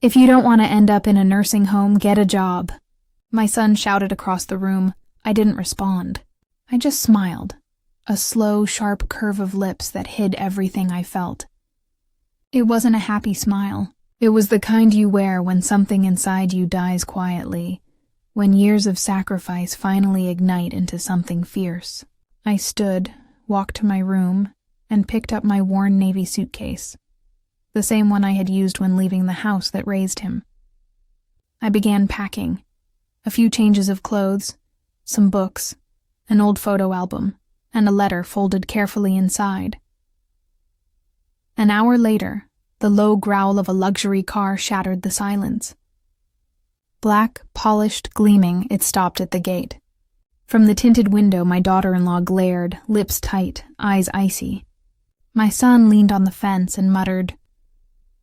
If you don't want to end up in a nursing home, get a job. My son shouted across the room. I didn't respond. I just smiled, a slow, sharp curve of lips that hid everything I felt. It wasn't a happy smile. It was the kind you wear when something inside you dies quietly, when years of sacrifice finally ignite into something fierce. I stood, walked to my room, and picked up my worn navy suitcase, the same one I had used when leaving the house that raised him. I began packing. A few changes of clothes, some books, an old photo album, and a letter folded carefully inside. An hour later, the low growl of a luxury car shattered the silence. Black, polished, gleaming, it stopped at the gate. From the tinted window, my daughter-in-law glared, lips tight, eyes icy. My son leaned on the fence and muttered,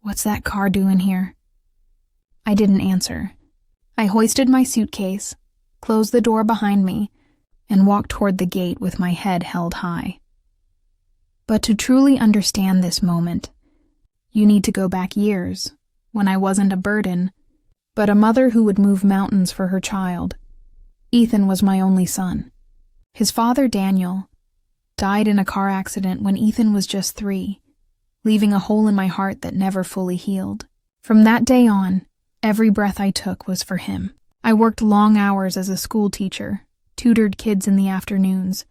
"What's that car doing here?" I didn't answer. I hoisted my suitcase, closed the door behind me, and walked toward the gate with my head held high. But to truly understand this moment, you need to go back years, when I wasn't a burden, but a mother who would move mountains for her child. Ethan was my only son. His father, Daniel, died in a car accident when Ethan was just 3, leaving a hole in my heart that never fully healed. From that day on, every breath I took was for him. I worked long hours as a school teacher, tutored kids in the afternoons,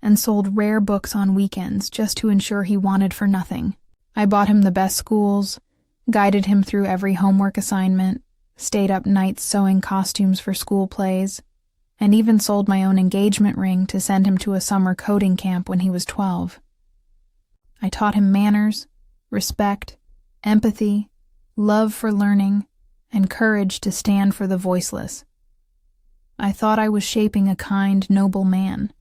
and sold rare books on weekends just to ensure he wanted for nothing. I bought him the best schools, guided him through every homework assignment, stayed up nights sewing costumes for school plays, and even sold my own engagement ring to send him to a summer coding camp when he was 12. I taught him manners, respect, empathy, love for learning, and courage to stand for the voiceless. I thought I was shaping a kind, noble man.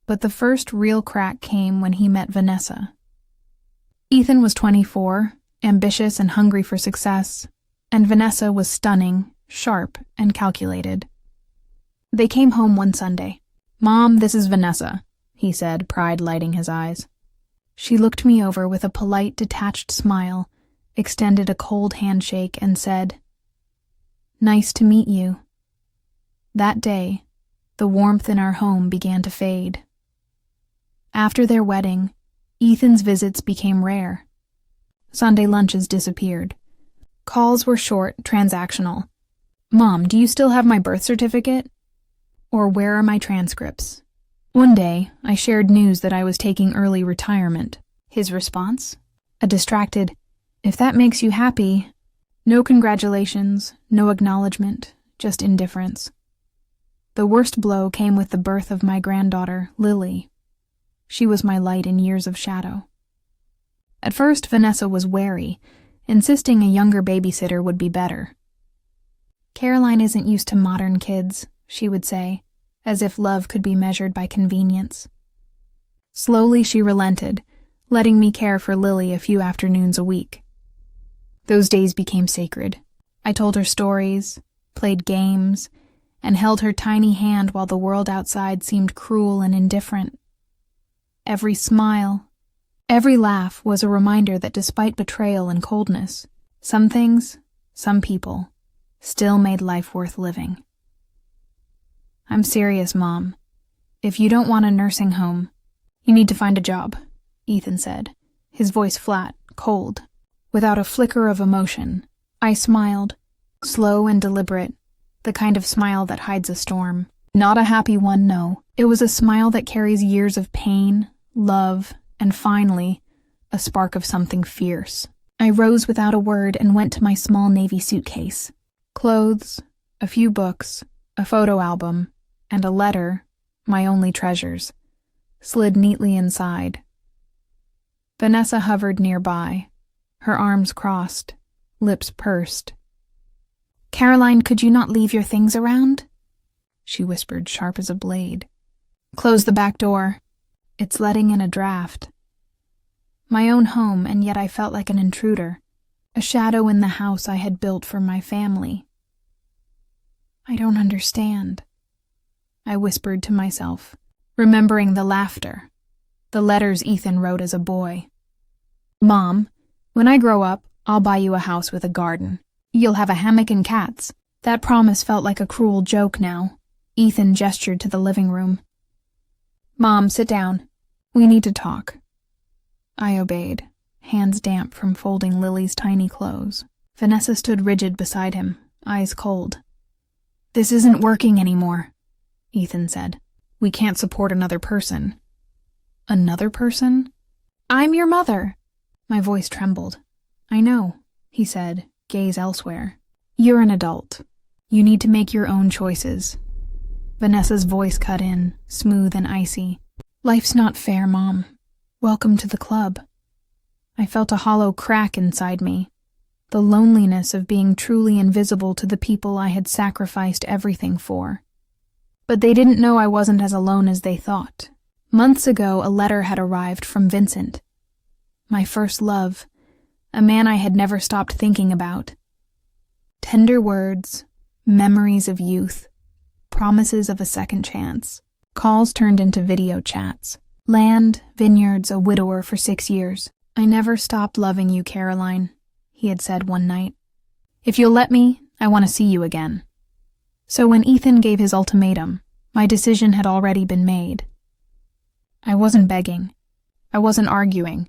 But the first real crack came when he met Vanessa. Ethan was 24, ambitious and hungry for success, and Vanessa was stunning, sharp, and calculated. They came home one Sunday. "Mom, this is Vanessa," he said, pride lighting his eyes. She looked me over with a polite, detached smile, extended a cold handshake, and said, "Nice to meet you." That day, the warmth in our home began to fade. After their wedding, Ethan's visits became rare. Sunday lunches disappeared. Calls were short, transactional. "Mom, do you still have my birth certificate?" Or "Where are my transcripts?" One day, I shared news that I was taking early retirement. His response? A distracted, "If that makes you happy." No congratulations, no acknowledgement, just indifference. The worst blow came with the birth of my granddaughter, Lily. She was my light in years of shadow. At first, Vanessa was wary, insisting a younger babysitter would be better. "Caroline isn't used to modern kids," she would say, as if love could be measured by convenience. Slowly she relented, letting me care for Lily a few afternoons a week. Those days became sacred. I told her stories, played games, and held her tiny hand while the world outside seemed cruel and indifferent. Every smile, every laugh was a reminder that despite betrayal and coldness, some things, some people, still made life worth living. "I'm serious, Mom. If you don't want a nursing home, you need to find a job," Ethan said, his voice flat, cold, without a flicker of emotion. I smiled, slow and deliberate, the kind of smile that hides a storm. Not a happy one, no. It was a smile that carries years of pain, love, and finally, a spark of something fierce. I rose without a word and went to my small navy suitcase. Clothes, a few books, a photo album, and a letter, my only treasures, slid neatly inside. Vanessa hovered nearby, her arms crossed, lips pursed. "Caroline, could you not leave your things around?" she whispered, sharp as a blade. "Close the back door. It's letting in a draft." My own home, and yet I felt like an intruder, a shadow in the house I had built for my family. "I don't understand," I whispered to myself, remembering the laughter, the letters Ethan wrote as a boy. "Mom, when I grow up, I'll buy you a house with a garden. You'll have a hammock and cats." That promise felt like a cruel joke now. Ethan gestured to the living room. "Mom, sit down. We need to talk." I obeyed, hands damp from folding Lily's tiny clothes. Vanessa stood rigid beside him, eyes cold. "This isn't working anymore," Ethan said. "We can't support another person." "Another person?" "I'm your mother." My voice trembled. "I know," he said, gaze elsewhere. "You're an adult. You need to make your own choices." Vanessa's voice cut in, smooth and icy. "Life's not fair, Mom. Welcome to the club." I felt a hollow crack inside me, the loneliness of being truly invisible to the people I had sacrificed everything for. But they didn't know I wasn't as alone as they thought. Months ago, a letter had arrived from Vincent. My first love, a man I had never stopped thinking about. Tender words, memories of youth, promises of a second chance. Calls turned into video chats. Land, vineyards, a widower for 6 years. "I never stopped loving you, Caroline," he had said one night. "If you'll let me, I want to see you again." So when Ethan gave his ultimatum, my decision had already been made. I wasn't begging. I wasn't arguing.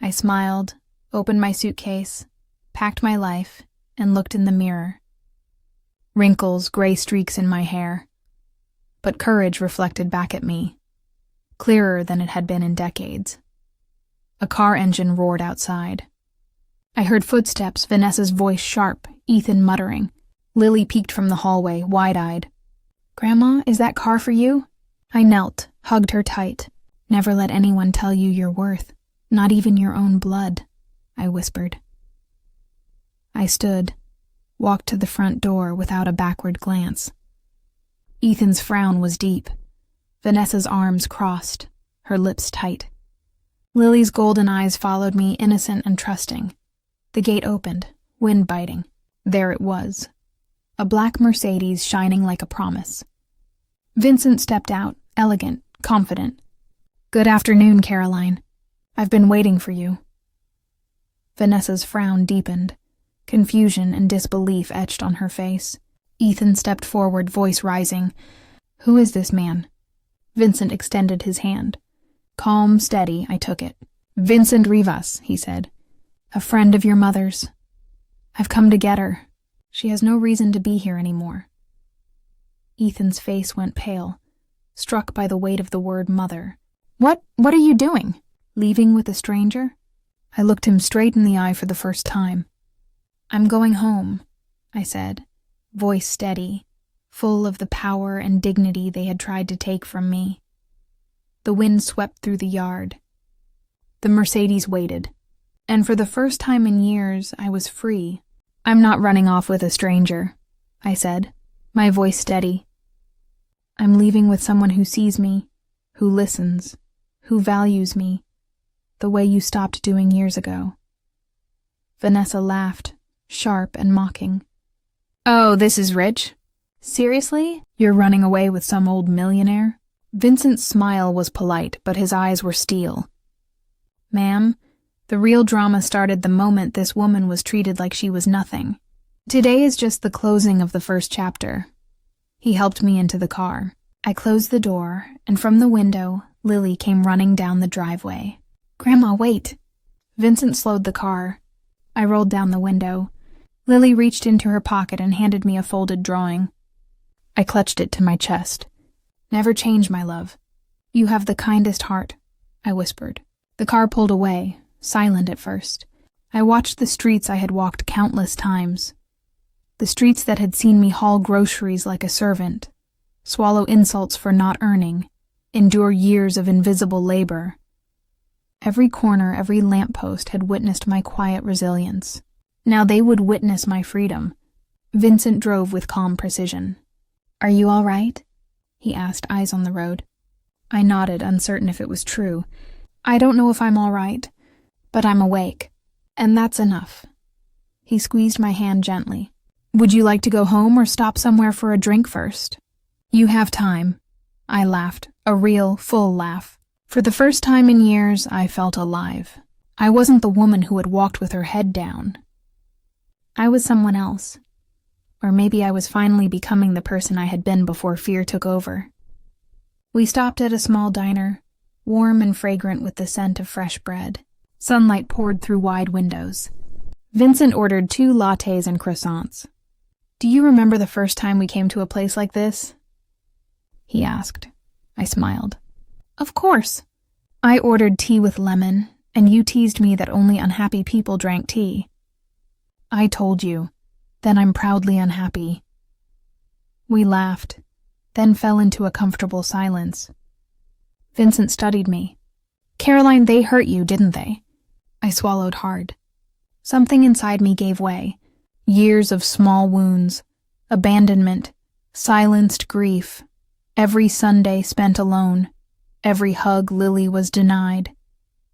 I smiled, opened my suitcase, packed my life, and looked in the mirror. Wrinkles, gray streaks in my hair. But courage reflected back at me, clearer than it had been in decades. A car engine roared outside. I heard footsteps, Vanessa's voice sharp, Ethan muttering. Lily peeked from the hallway, wide-eyed. "Grandma, is that car for you?" I knelt, hugged her tight. "Never let anyone tell you your worth, not even your own blood," I whispered. I stood, walked to the front door without a backward glance. Ethan's frown was deep. Vanessa's arms crossed, her lips tight. Lily's golden eyes followed me, innocent and trusting. The gate opened, wind biting. There it was. A black Mercedes shining like a promise. Vincent stepped out, elegant, confident. "Good afternoon, Caroline. I've been waiting for you." Vanessa's frown deepened. Confusion and disbelief etched on her face. Ethan stepped forward, voice rising. "Who is this man?" Vincent extended his hand. Calm, steady, I took it. "Vincent Rivas," he said. "A friend of your mother's. I've come to get her. She has no reason to be here anymore." Ethan's face went pale, struck by the weight of the word mother. What are you doing? Leaving with a stranger?" I looked him straight in the eye for the first time. "I'm going home," I said, voice steady, full of the power and dignity they had tried to take from me. The wind swept through the yard. The Mercedes waited, and for the first time in years, I was free. "I'm not running off with a stranger," I said, my voice steady. "I'm leaving with someone who sees me, who listens, who values me, the way you stopped doing years ago." Vanessa laughed, sharp and mocking. "Oh, this is rich? Seriously? You're running away with some old millionaire?" Vincent's smile was polite, but his eyes were steel. "Ma'am, the real drama started the moment this woman was treated like she was nothing. Today is just the closing of the first chapter." He helped me into the car. I closed the door, and from the window, Lily came running down the driveway. "Grandma, wait." Vincent slowed the car. I rolled down the window. Lily reached into her pocket and handed me a folded drawing. I clutched it to my chest. "Never change, my love. You have the kindest heart," I whispered. The car pulled away, silent at first. I watched the streets I had walked countless times. The streets that had seen me haul groceries like a servant, swallow insults for not earning, endure years of invisible labor. Every corner, every lamppost had witnessed my quiet resilience. Now they would witness my freedom. Vincent drove with calm precision. "Are you all right?" he asked, eyes on the road. I nodded, uncertain if it was true. "I don't know if I'm all right, but I'm awake, and that's enough." He squeezed my hand gently. "Would you like to go home or stop somewhere for a drink first?" "You have time." I laughed, a real, full laugh. For the first time in years, I felt alive. I wasn't the woman who had walked with her head down. I was someone else. Or maybe I was finally becoming the person I had been before fear took over. We stopped at a small diner, warm and fragrant with the scent of fresh bread. Sunlight poured through wide windows. Vincent ordered 2 lattes and croissants. "Do you remember the first time we came to a place like this?" he asked. I smiled. "Of course. I ordered tea with lemon, and you teased me that only unhappy people drank tea. I told you. Then I'm proudly unhappy." We laughed, then fell into a comfortable silence. Vincent studied me. "Caroline, they hurt you, didn't they?" I swallowed hard. Something inside me gave way. Years of small wounds, abandonment, silenced grief, every Sunday spent alone, every hug Lily was denied,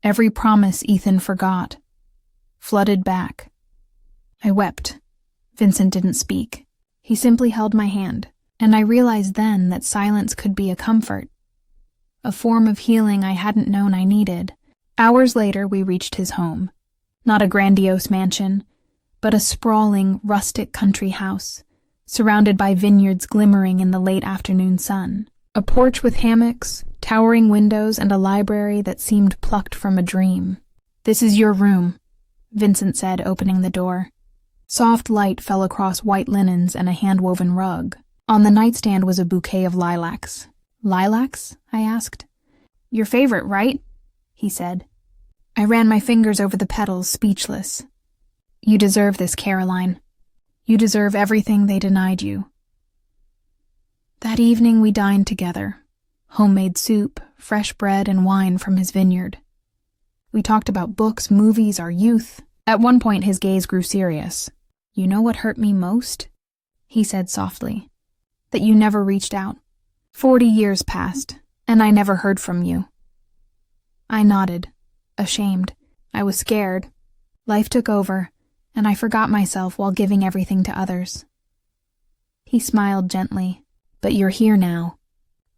every promise Ethan forgot, flooded back. I wept. Vincent didn't speak. He simply held my hand, and I realized then that silence could be a comfort, a form of healing I hadn't known I needed. Hours later, we reached his home. Not a grandiose mansion, but a sprawling, rustic country house, surrounded by vineyards glimmering in the late afternoon sun. A porch with hammocks, towering windows, and a library that seemed plucked from a dream. "This is your room," Vincent said, opening the door. Soft light fell across white linens and a hand-woven rug. On the nightstand was a bouquet of lilacs. "Lilacs?" I asked. "Your favorite, right?" he said. I ran my fingers over the petals, speechless. "You deserve this, Caroline. You deserve everything they denied you." That evening we dined together. Homemade soup, fresh bread, and wine from his vineyard. We talked about books, movies, our youth. At one point his gaze grew serious. "You know what hurt me most?" he said softly. "That you never reached out. 40 years passed, and I never heard from you." I nodded, ashamed. I was scared. Life took over, and I forgot myself while giving everything to others. He smiled gently. "But you're here now.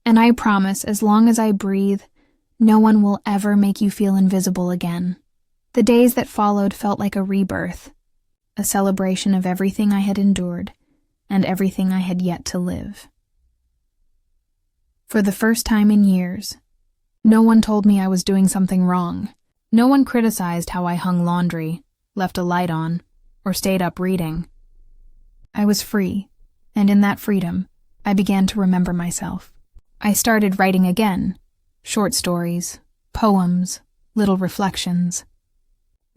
And I promise, as long as I breathe, no one will ever make you feel invisible again." The days that followed felt like a rebirth, a celebration of everything I had endured and everything I had yet to live. For the first time in years, no one told me I was doing something wrong. No one criticized how I hung laundry, left a light on, or stayed up reading. I was free, and in that freedom, I began to remember myself. I started writing again, short stories, poems, little reflections.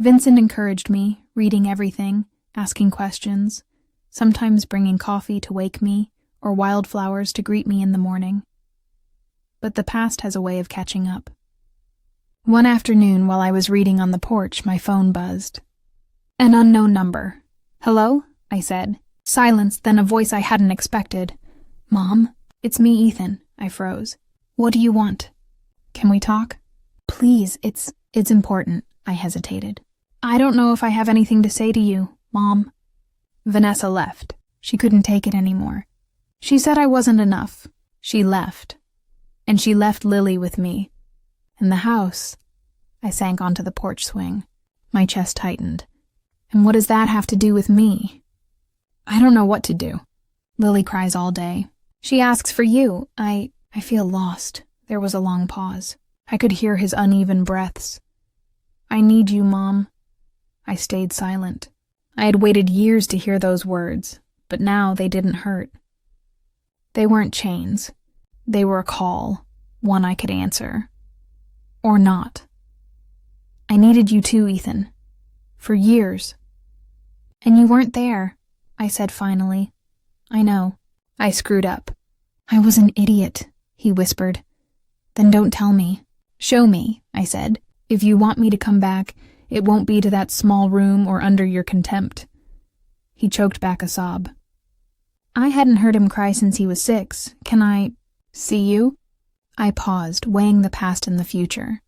Vincent encouraged me, reading everything, asking questions, sometimes bringing coffee to wake me or wildflowers to greet me in the morning. But the past has a way of catching up. One afternoon, while I was reading on the porch, my phone buzzed. An unknown number. "Hello?" I said. Silence, then a voice I hadn't expected. "Mom? It's me, Ethan." I froze. "What do you want?" "Can we talk?" "Please, it's important." I hesitated. "I don't know if I have anything to say to you, Mom." Vanessa left. She couldn't take it anymore. She said I wasn't enough. She left. And she left Lily with me. And the house. I sank onto the porch swing. My chest tightened. And what does that have to do with me? I don't know what to do. Lily cries all day. She asks for you. I feel lost. There was a long pause. I could hear his uneven breaths. "I need you, Mom." I stayed silent. I had waited years to hear those words, but now they didn't hurt. They weren't chains. They were a call, one I could answer. Or not. "I needed you too, Ethan. For years." "And you weren't there," I said finally. "I know. I screwed up." "I was an idiot," he whispered. "Then don't tell me." "Show me," I said. "If you want me to come back, it won't be to that small room or under your contempt." He choked back a sob. I hadn't heard him cry since he was 6. "Can I see you?" I paused, weighing the past and the future.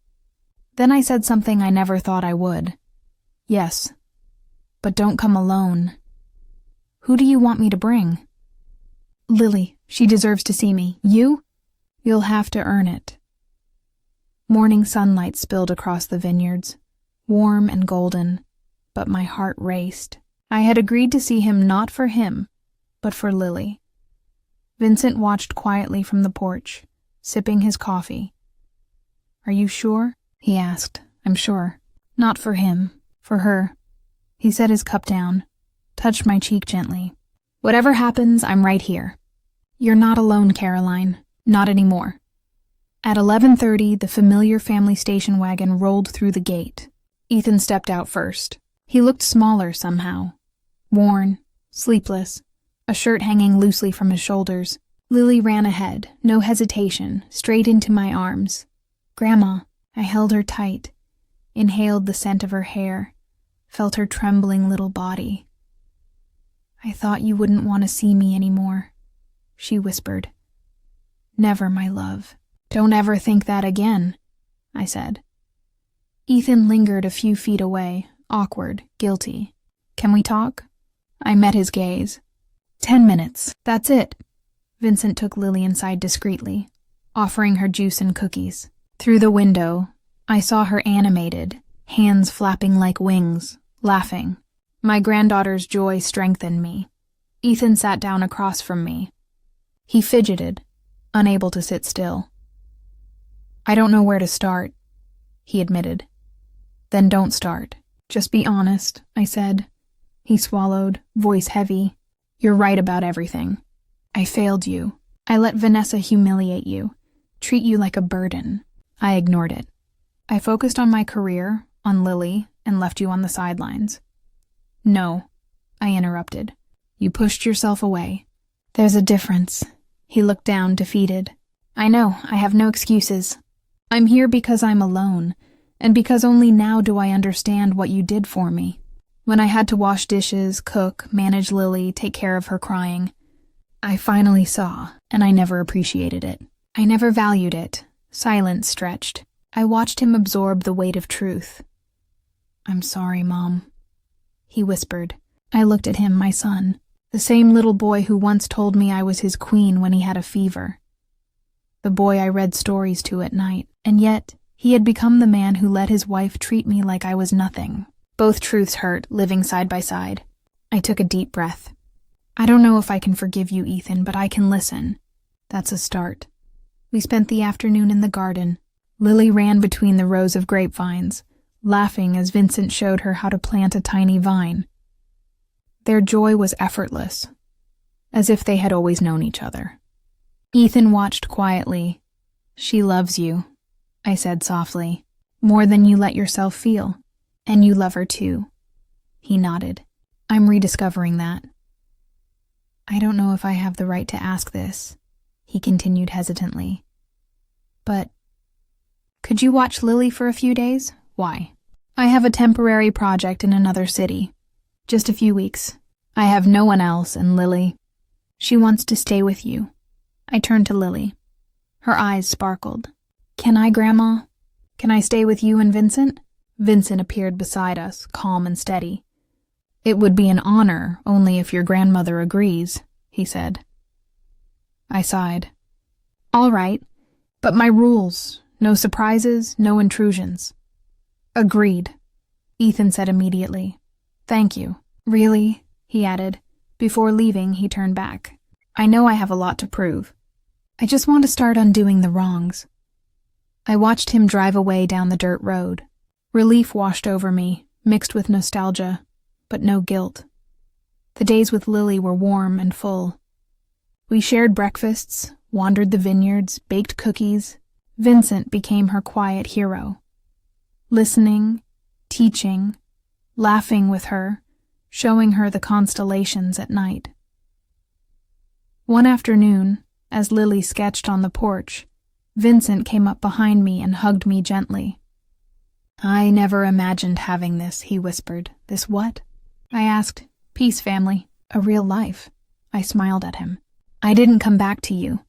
Then I said something I never thought I would. "Yes, but don't come alone." "Who do you want me to bring?" "Lily. She deserves to see me. You? You'll have to earn it." Morning sunlight spilled across the vineyards, warm and golden, but my heart raced. I had agreed to see him not for him, but for Lily. Vincent watched quietly from the porch, sipping his coffee. "Are you sure?" he asked. "I'm sure. Not for him, for her." He set his cup down, touched my cheek gently. "Whatever happens, I'm right here. You're not alone, Caroline. Not anymore." At 11:30, the familiar family station wagon rolled through the gate. Ethan stepped out first. He looked smaller somehow. Worn, sleepless, a shirt hanging loosely from his shoulders. Lily ran ahead, no hesitation, straight into my arms. "Grandma." I held her tight, inhaled the scent of her hair, felt her trembling little body. "I thought you wouldn't want to see me anymore," she whispered. "Never, my love." "Don't ever think that again," I said. Ethan lingered a few feet away, awkward, guilty. "Can we talk?" I met his gaze. 10 minutes, that's it." Vincent took Lily inside discreetly, offering her juice and cookies. Through the window, I saw her animated, hands flapping like wings, laughing. My granddaughter's joy strengthened me. Ethan sat down across from me. He fidgeted, unable to sit still. "I don't know where to start," he admitted. "Then don't start. Just be honest," I said. He swallowed, voice heavy. "You're right about everything. I failed you. I let Vanessa humiliate you, treat you like a burden." I ignored it. I focused on my career, on Lily, and left you on the sidelines. "No," I interrupted. "You pushed yourself away." "There's a difference." He looked down, defeated. "I know, I have no excuses. I'm here because I'm alone, and because only now do I understand what you did for me. When I had to wash dishes, cook, manage Lily, take care of her crying, I finally saw, and I never appreciated it. I never valued it." Silence stretched. I watched him absorb the weight of truth. "I'm sorry, Mom," he whispered. I looked at him, my son, the same little boy who once told me I was his queen when he had a fever. The boy I read stories to at night, and yet he had become the man who let his wife treat me like I was nothing. Both truths hurt, living side by side. I took a deep breath. "I don't know if I can forgive you, Ethan, but I can listen. That's a start." We spent the afternoon in the garden. Lily ran between the rows of grapevines, laughing as Vincent showed her how to plant a tiny vine. Their joy was effortless, as if they had always known each other. Ethan watched quietly. "She loves you," I said softly, "more than you let yourself feel. And you love her too." He nodded. "I'm rediscovering that." "I don't know if I have the right to ask this," he continued hesitantly. "But could you watch Lily for a few days?" "Why?" "I have a temporary project in another city. Just a few weeks. I have no one else, and Lily, she wants to stay with you." I turned to Lily. Her eyes sparkled. "Can I, Grandma? Can I stay with you and Vincent?" Vincent appeared beside us, calm and steady. "It would be an honor, only if your grandmother agrees," he said. I sighed. "All right, but my rules, no surprises, no intrusions." "Agreed," Ethan said immediately. "Thank you." "Really?" he added. Before leaving, he turned back. "I know I have a lot to prove. I just want to start undoing the wrongs." I watched him drive away down the dirt road. Relief washed over me, mixed with nostalgia, but no guilt. The days with Lily were warm and full. We shared breakfasts, wandered the vineyards, baked cookies. Vincent became her quiet hero. Listening, teaching, laughing with her, showing her the constellations at night. One afternoon, as Lily sketched on the porch, Vincent came up behind me and hugged me gently. "I never imagined having this," he whispered. "This what?" I asked. "Peace, family. A real life." I smiled at him. "I didn't come back to you.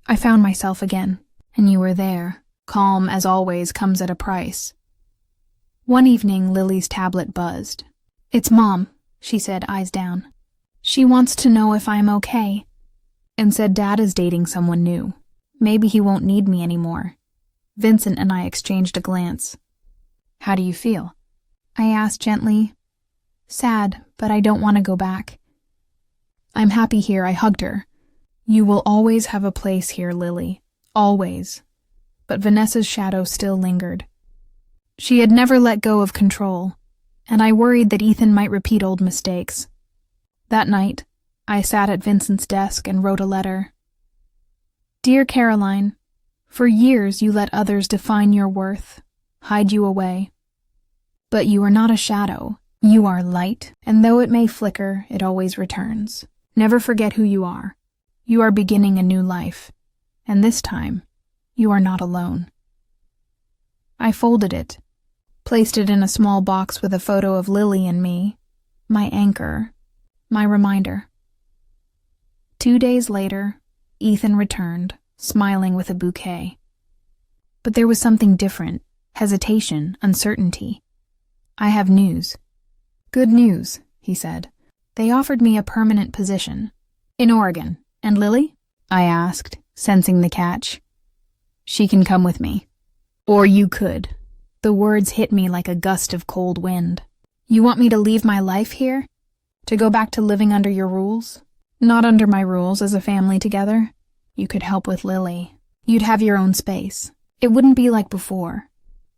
I found myself again, and you were there. Calm, as always, comes at a price." One evening, Lily's tablet buzzed. "It's Mom," she said, eyes down. "She wants to know if I'm okay." And said Dad is dating someone new. Maybe he won't need me anymore. Vincent and I exchanged a glance. "How do you feel?" I asked gently. Sad, but I don't want to go back. I'm happy here, I hugged her. You will always have a place here, Lily. Always. But Vanessa's shadow still lingered. She had never let go of control, and I worried that Ethan might repeat old mistakes. That night, I sat at Vincent's desk and wrote a letter. Dear Caroline, for years you let others define your worth, hide you away. But you are not a shadow. You are light, and though it may flicker, it always returns. Never forget who you are. You are beginning a new life, and this time, you are not alone. I folded it, placed it in a small box with a photo of Lily and me, my anchor, my reminder. 2 days later, Ethan returned, smiling with a bouquet. But there was something different, hesitation, uncertainty. I have news. Good news, he said. They offered me a permanent position. In Oregon. And Lily? I asked, sensing the catch. She can come with me. Or you could. The words hit me like a gust of cold wind. You want me to leave my life here? To go back to living under your rules? Not under my rules as a family together. You could help with Lily. You'd have your own space. It wouldn't be like before.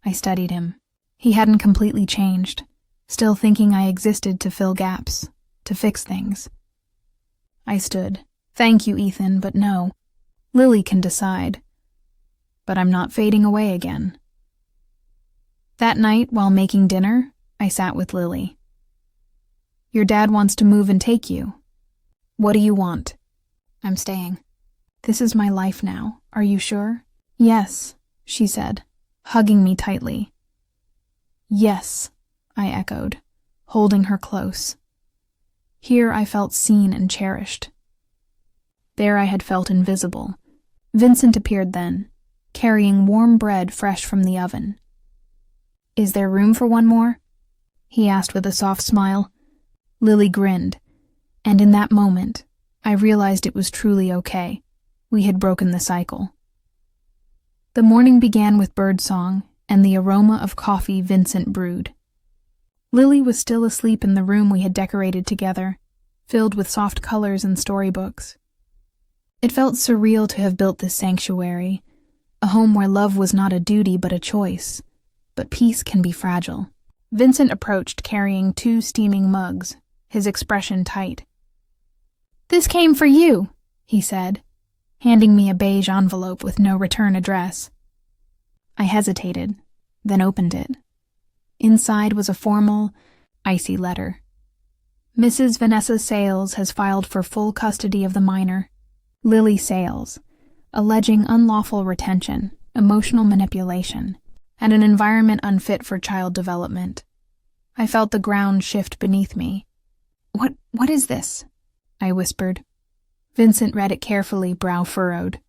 I studied him. He hadn't completely changed, still thinking I existed to fill gaps, to fix things. I stood. Thank you, Ethan, but no. Lily can decide. But I'm not fading away again. That night, while making dinner, I sat with Lily. Your dad wants to move and take you. What do you want? I'm staying. This is my life now. Are you sure? Yes, she said, hugging me tightly. Yes, I echoed, holding her close. Here I felt seen and cherished. There I had felt invisible. Vincent appeared then, carrying warm bread fresh from the oven. Is there room for one more? He asked with a soft smile. Lily grinned, and in that moment, I realized it was truly okay. We had broken the cycle. The morning began with birdsong and the aroma of coffee Vincent brewed. Lily was still asleep in the room we had decorated together, filled with soft colors and storybooks. It felt surreal to have built this sanctuary, a home where love was not a duty but a choice. But peace can be fragile. Vincent approached carrying 2 steaming mugs, his expression tight. This came for you, he said, handing me a beige envelope with no return address. I hesitated, then opened it. Inside was a formal, icy letter. Mrs. Vanessa Sales has filed for full custody of the minor, Lily Sales, alleging unlawful retention, emotional manipulation, and an environment unfit for child development. I felt the ground shift beneath me. What is this? I whispered. Vincent read it carefully, brow furrowed.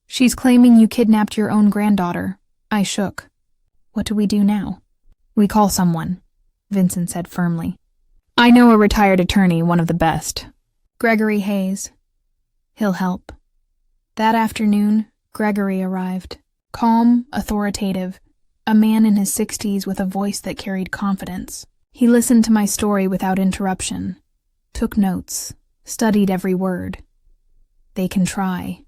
She's claiming you kidnapped your own granddaughter. I shook. What do we do now? We call someone, Vincent said firmly. I know a retired attorney, one of the best. Gregory Hayes. He'll help. That afternoon, Gregory arrived. Calm, authoritative, a man in his 60s with a voice that carried confidence. He listened to my story without interruption, took notes, studied every word. They can try,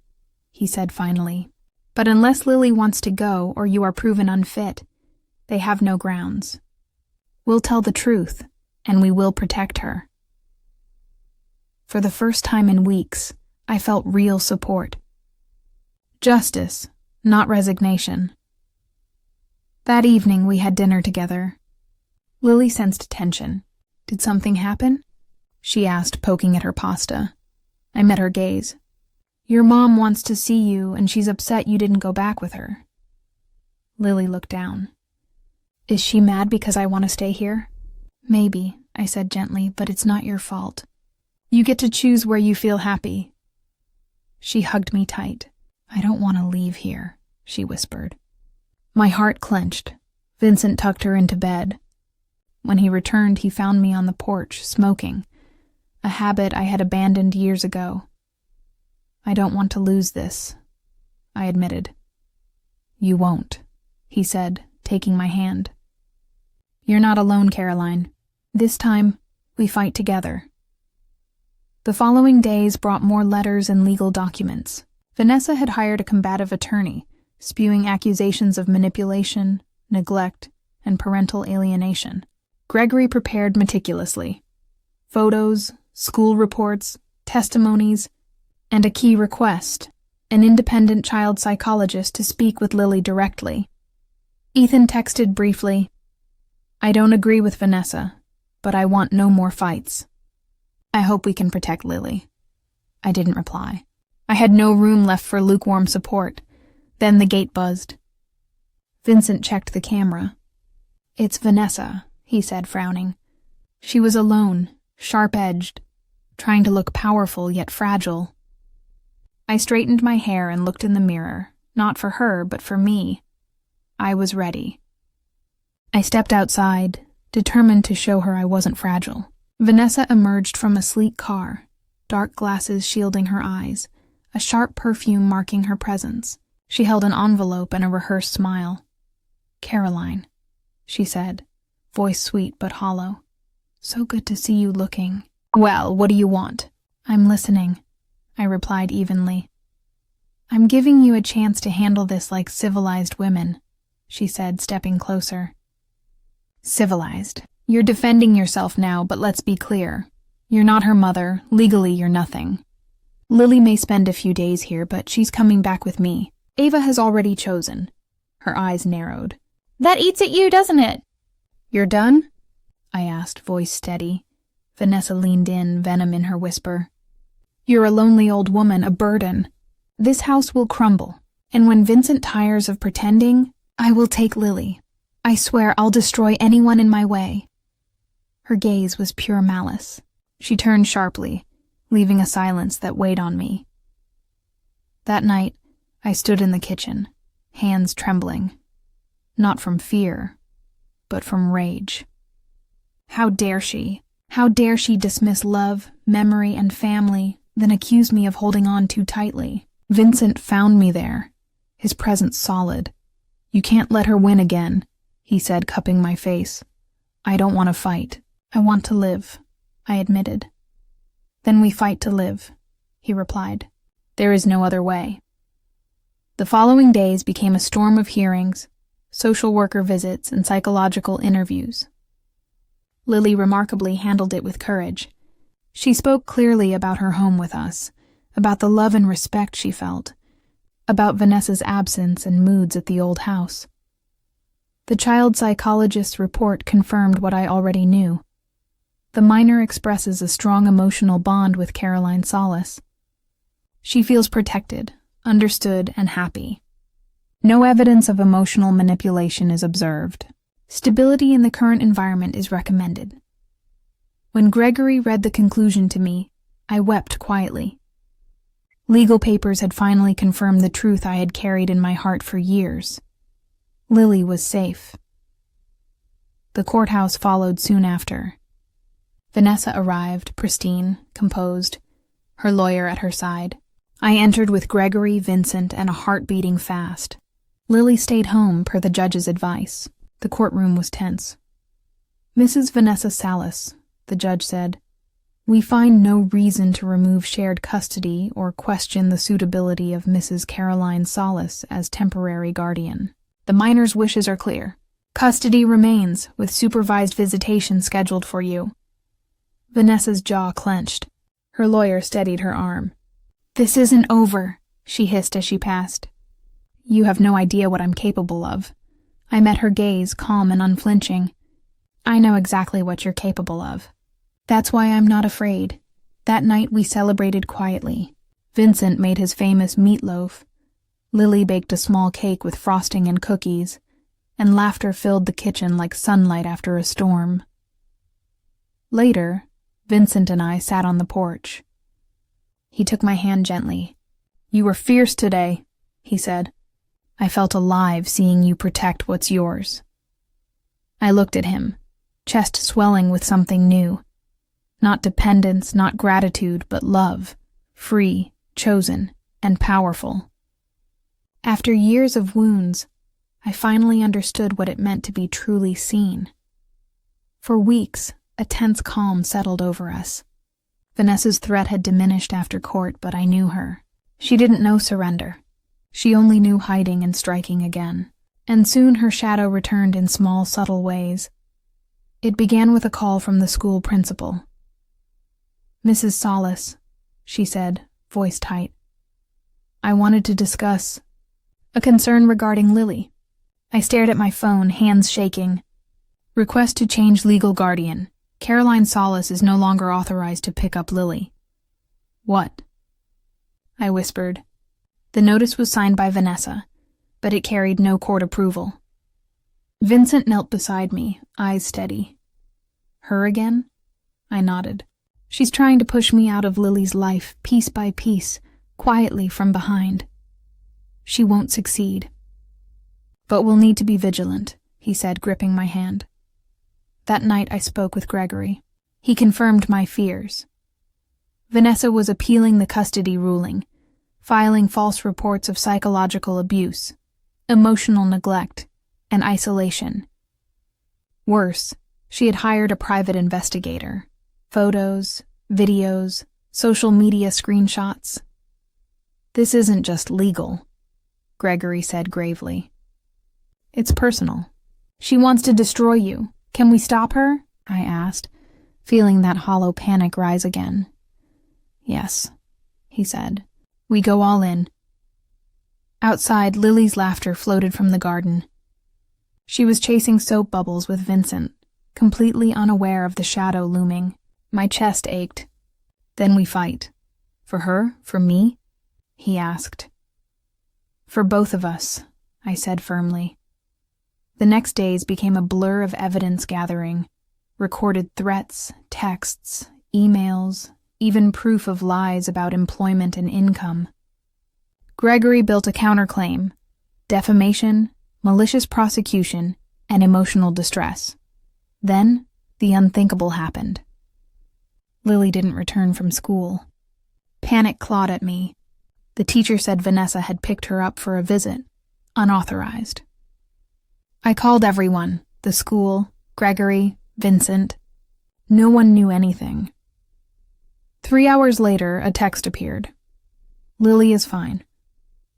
he said finally. But unless Lily wants to go or you are proven unfit, they have no grounds. We'll tell the truth, and we will protect her. For the first time in weeks, I felt real support. Justice, not resignation. That evening we had dinner together. Lily sensed tension. Did something happen? She asked, poking at her pasta. I met her gaze. Your mom wants to see you, and she's upset you didn't go back with her. Lily looked down. Is she mad because I want to stay here? Maybe, I said gently, but it's not your fault. You get to choose where you feel happy. She hugged me tight. I don't want to leave here, she whispered. My heart clenched. Vincent tucked her into bed. When he returned, he found me on the porch, smoking, a habit I had abandoned years ago. I don't want to lose this, I admitted. You won't, he said, taking my hand. You're not alone, Caroline. This time, we fight together. The following days brought more letters and legal documents. Vanessa had hired a combative attorney, spewing accusations of manipulation, neglect, and parental alienation. Gregory prepared meticulously. Photos, school reports, testimonies, and a key request, an independent child psychologist to speak with Lily directly. Ethan texted briefly, "I don't agree with Vanessa, but I want no more fights. I hope we can protect Lily." I didn't reply. I had no room left for lukewarm support. Then the gate buzzed. Vincent checked the camera. "It's Vanessa," he said, frowning. She was alone, sharp-edged, trying to look powerful yet fragile. I straightened my hair and looked in the mirror, not for her, but for me. I was ready. I stepped outside, determined to show her I wasn't fragile. Vanessa emerged from a sleek car, dark glasses shielding her eyes, a sharp perfume marking her presence. She held an envelope and a rehearsed smile. "Caroline," she said, voice sweet but hollow. "So good to see you looking." "Well, what do you want?" "I'm listening," I replied evenly. "I'm giving you a chance to handle this like civilized women," she said, stepping closer. "Civilized. You're defending yourself now, but let's be clear. You're not her mother. Legally, you're nothing. Lily may spend a few days here, but she's coming back with me. Ava has already chosen." Her eyes narrowed. "That eats at you, doesn't it?" "You're done?" I asked, voice steady. Vanessa leaned in, venom in her whisper. "You're a lonely old woman, a burden. This house will crumble, and when Vincent tires of pretending, I will take Lily. I swear I'll destroy anyone in my way." Her gaze was pure malice. She turned sharply, leaving a silence that weighed on me. That night, I stood in the kitchen, hands trembling. Not from fear, but from rage. How dare she? How dare she dismiss love, memory, and family, then accuse me of holding on too tightly? Vincent found me there, his presence solid. "You can't let her win again," he said, cupping my face. "I don't want to fight. I want to live," I admitted. "Then we fight to live," he replied. "There is no other way." The following days became a storm of hearings, social worker visits, and psychological interviews. Lily remarkably handled it with courage. She spoke clearly about her home with us, about the love and respect she felt, about Vanessa's absence and moods at the old house. The child psychologist's report confirmed what I already knew. The minor expresses a strong emotional bond with Caroline Solace. She feels protected, understood, and happy. No evidence of emotional manipulation is observed. Stability in the current environment is recommended. When Gregory read the conclusion to me, I wept quietly. Legal papers had finally confirmed the truth I had carried in my heart for years. Lily was safe. The courthouse followed soon after. Vanessa arrived, pristine, composed, her lawyer at her side. I entered with Gregory, Vincent, and a heart beating fast. Lily stayed home per the judge's advice. The courtroom was tense. "Mrs. Vanessa Salas," the judge said, "we find no reason to remove shared custody or question the suitability of Mrs. Caroline Solace as temporary guardian. The minor's wishes are clear. Custody remains, with supervised visitation scheduled for you." Vanessa's jaw clenched. Her lawyer steadied her arm. "This isn't over," she hissed as she passed. "You have no idea what I'm capable of." I met her gaze, calm and unflinching. "I know exactly what you're capable of. That's why I'm not afraid." That night we celebrated quietly. Vincent made his famous meatloaf. Lily baked a small cake with frosting and cookies, and laughter filled the kitchen like sunlight after a storm. Later, Vincent and I sat on the porch. He took my hand gently. "You were fierce today," he said. "I felt alive seeing you protect what's yours." I looked at him, chest swelling with something new. Not dependence, not gratitude, but love, free, chosen, and powerful. After years of wounds, I finally understood what it meant to be truly seen. For weeks, A tense calm settled over us. Vanessa's threat had diminished after court, but I knew her. She didn't know surrender. She only knew hiding and striking again. And soon her shadow returned in small, subtle ways. It began with a call from the school principal. "Mrs. Salas," she said, voice tight. "I wanted to discuss a concern regarding Lily." I stared at my phone, hands shaking. "Request to change legal guardian. Caroline Salas is no longer authorized to pick up Lily." "What?" I whispered. The notice was signed by Vanessa, but it carried no court approval. Vincent knelt beside me, eyes steady. "Her again?" I nodded. "She's trying to push me out of Lily's life, piece by piece, quietly from behind. She won't succeed. But we'll need to be vigilant," he said, gripping my hand. That night I spoke with Gregory. He confirmed my fears. Vanessa was appealing the custody ruling, filing false reports of psychological abuse, emotional neglect, and isolation. Worse, she had hired a private investigator. Photos, videos, social media screenshots. "This isn't just legal," Gregory said gravely. "It's personal. She wants to destroy you. Can we stop her?" I asked, feeling that hollow panic rise again. "Yes," he said. "We go all in." Outside, Lily's laughter floated from the garden. She was chasing soap bubbles with Vincent, completely unaware of the shadow looming. My chest ached. "Then we fight. For her? For me?" he asked. "For both of us," I said firmly. The next days became a blur of evidence gathering, recorded threats, texts, emails, even proof of lies about employment and income. Gregory built a counterclaim: defamation, malicious prosecution, and emotional distress. Then, the unthinkable happened. Lily didn't return from school. Panic clawed at me. The teacher said Vanessa had picked her up for a visit, unauthorized. I called everyone, the school, Gregory, Vincent. No one knew anything. 3 hours later, a text appeared. "Lily is fine.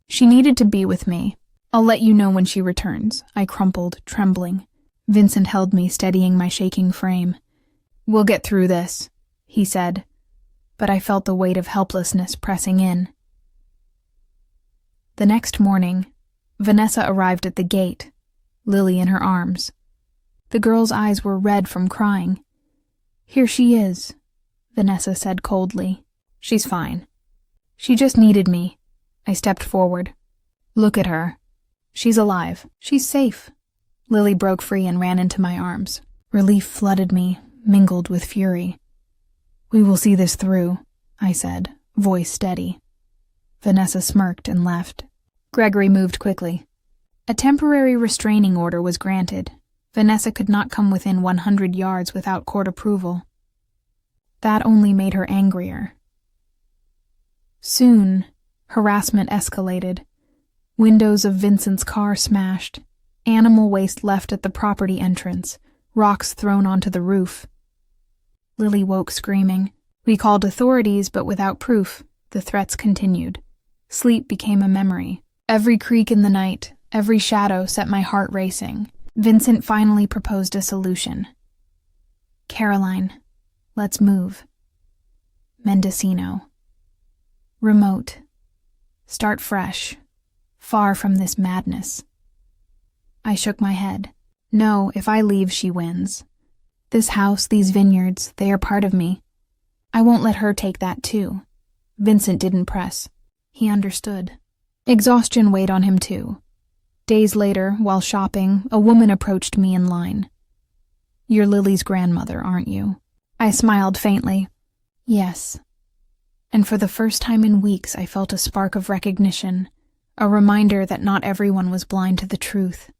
She needed to be with me. I'll let you know when she returns." I crumpled, trembling. Vincent held me, steadying my shaking frame. "We'll get through this," he said, but I felt the weight of helplessness pressing in. The next morning, Vanessa arrived at the gate, Lily in her arms. The girl's eyes were red from crying. "Here she is," Vanessa said coldly. "She's fine. She just needed me." I stepped forward. "Look at her. She's alive. She's safe." Lily broke free and ran into my arms. Relief flooded me, mingled with fury. "We will see this through," I said, voice steady. Vanessa smirked and left. Gregory moved quickly. A temporary restraining order was granted. Vanessa could not come within 100 yards without court approval. That only made her angrier. Soon, harassment escalated. Windows of Vincent's car smashed, animal waste left at the property entrance, rocks thrown onto the roof. Lily woke screaming. We called authorities, but without proof. The threats continued. Sleep became a memory. Every creak in the night, every shadow set my heart racing. Vincent finally proposed a solution. "Caroline, let's move. Mendocino. Remote. Start fresh. Far from this madness." I shook my head. "No, if I leave, she wins. This house, these vineyards, they are part of me. I won't let her take that too." Vincent didn't press. He understood. Exhaustion weighed on him too. Days later, while shopping, a woman approached me in line. "You're Lily's grandmother, aren't you?" I smiled faintly. "Yes." And for the first time in weeks I felt a spark of recognition, a reminder that not everyone was blind to the truth.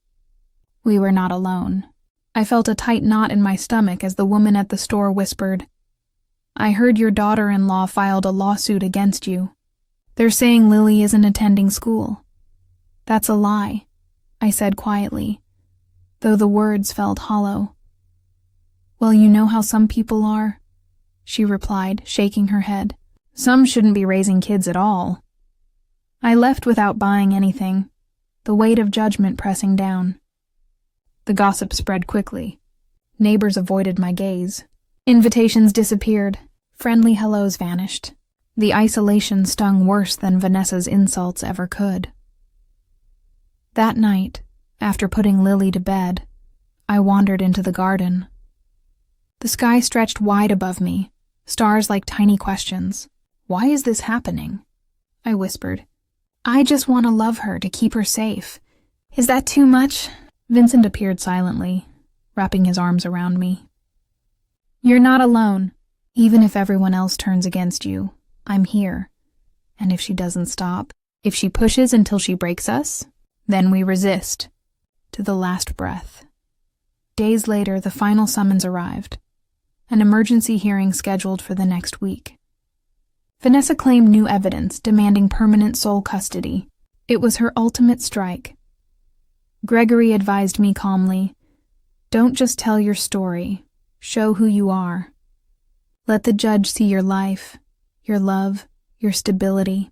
We were not alone. I felt a tight knot in my stomach as the woman at the store whispered, "I heard your daughter-in-law filed a lawsuit against you. They're saying Lily isn't attending school." "That's a lie," I said quietly, though the words felt hollow. "Well, you know how some people are," she replied, shaking her head. "Some shouldn't be raising kids at all." I left without buying anything, the weight of judgment pressing down. The gossip spread quickly. Neighbors avoided my gaze. Invitations disappeared. Friendly hellos vanished. The isolation stung worse than Vanessa's insults ever could. That night, after putting Lily to bed, I wandered into the garden. The sky stretched wide above me, stars like tiny questions. "Why is this happening?" I whispered. "I just want to love her to keep her safe. Is that too much?" Vincent appeared silently, wrapping his arms around me. "You're not alone. Even if everyone else turns against you, I'm here. And if she doesn't stop, if she pushes until she breaks us, then we resist, to the last breath." Days later, the final summons arrived, an emergency hearing scheduled for the next week. Vanessa claimed new evidence demanding permanent sole custody. It was her ultimate strike. Gregory advised me calmly, "Don't just tell your story, show who you are. Let the judge see your life, your love, your stability."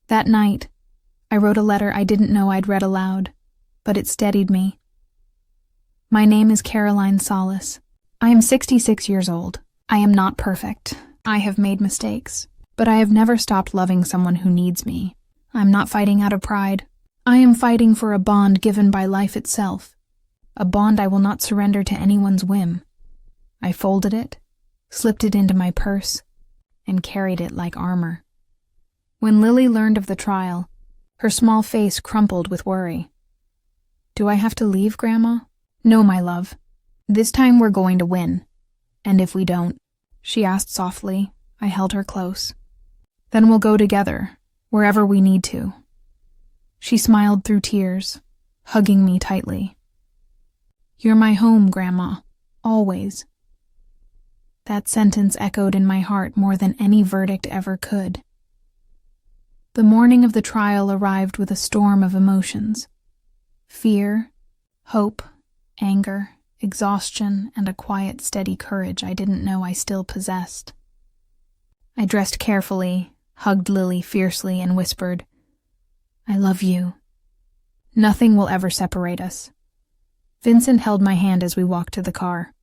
That night, I wrote a letter I didn't know I'd read aloud, but it steadied me. My name is Caroline Salas. I am 66 years old. I am not perfect. I have made mistakes, but I have never stopped loving someone who needs me. I'm not fighting out of pride. I am fighting for a bond given by life itself, a bond I will not surrender to anyone's whim. I folded it, slipped it into my purse, and carried it like armor. When Lily learned of the trial, her small face crumpled with worry. "Do I have to leave, Grandma?" "No, my love. This time we're going to win. And if we don't," she asked softly. I held her close. "Then we'll go together, wherever we need to." She smiled through tears, hugging me tightly. "You're my home, Grandma, always." That sentence echoed in my heart more than any verdict ever could. The morning of the trial arrived with a storm of emotions. Fear, hope, anger, exhaustion, and a quiet, steady courage I didn't know I still possessed. I dressed carefully, hugged Lily fiercely, and whispered, "I love you. Nothing will ever separate us." Vincent held my hand as we walked to the car.